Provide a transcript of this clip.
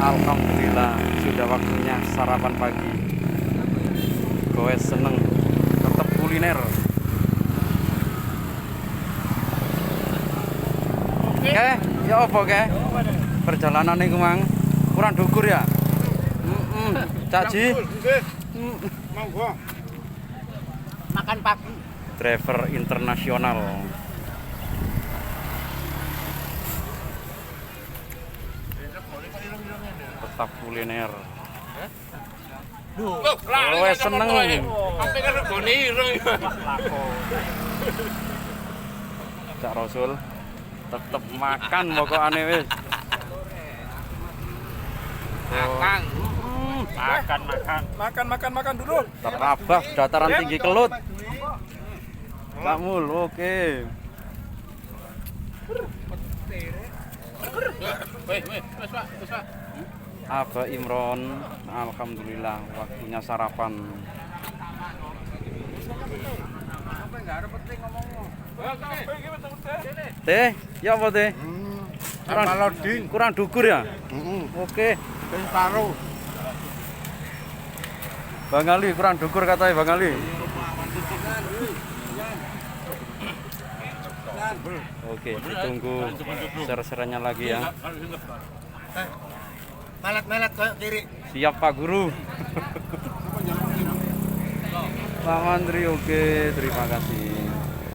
Alhamdulillah sudah waktunya sarapan pagi. Gue seneng tetap kuliner. Oke, ya apa ke? Perjalanan ini mang kurang dukur ya. Caji. Monggo. Makan pagi. Driver internasional. Tetap kuliner. Oh, seneng. Sampai kan regone ireng. Cak Rasul tetep makan pokokane wis. Kang. Makan dulu. Terabah dataran tinggi Kelut. Kamul, oke. Wes, Pak. Aba Imron, alhamdulillah waktunya sarapan. Teh, ya apa teh? Kurang dukur ya? Oke. Paru. Bang Ali kurang dukur katanya Bang Ali. Oke, ditunggu ser-serannya lagi ya. Melet kayak kiri. Siap Pak Guru. Pak Mandri, oke, terima kasih.